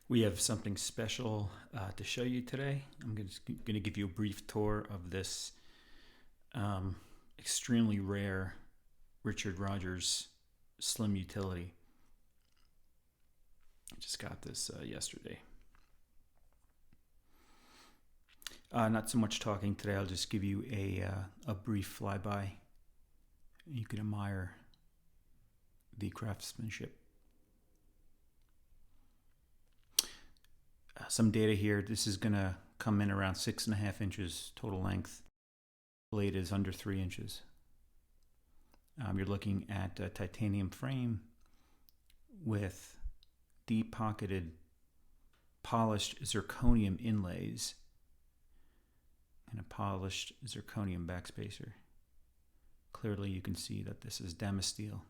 We have something special to show you today. I'm going to give you a brief tour of this extremely rare Richard Rogers slim utility. I just got this yesterday. Not so much talking today. I'll just give you a brief flyby. You can admire the craftsmanship. Some data here. This is going to come in around 6.5 inches total length. Blade is under 3 inches. You're looking at a titanium frame with deep pocketed polished zirconium inlays and a polished zirconium backspacer. Clearly you can see that this is damasteel.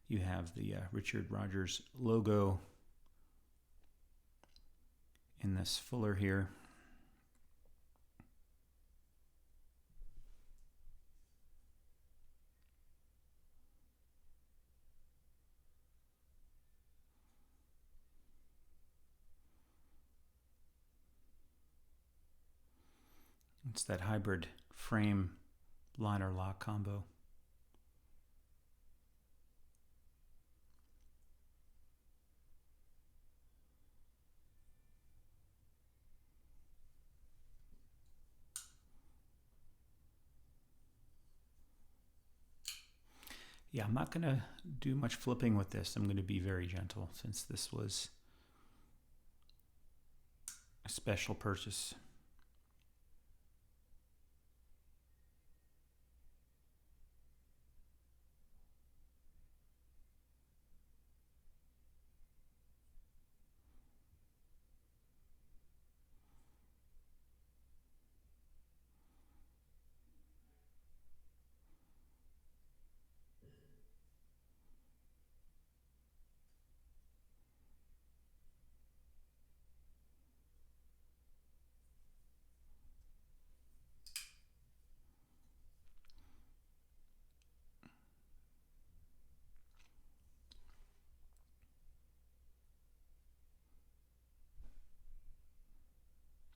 You have the Richard Rogers logo in this fuller here. It's that hybrid frame liner lock combo. Yeah, I'm not going to do much flipping with this. I'm going to be very gentle since this was a special purchase.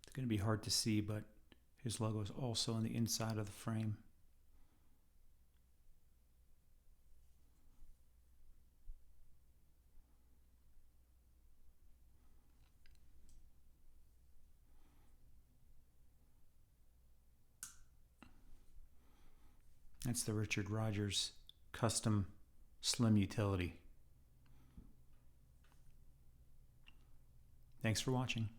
It's going to be hard to see, but his logo is also on the inside of the frame. That's the Richard Rogers custom slim utility. Thanks for watching.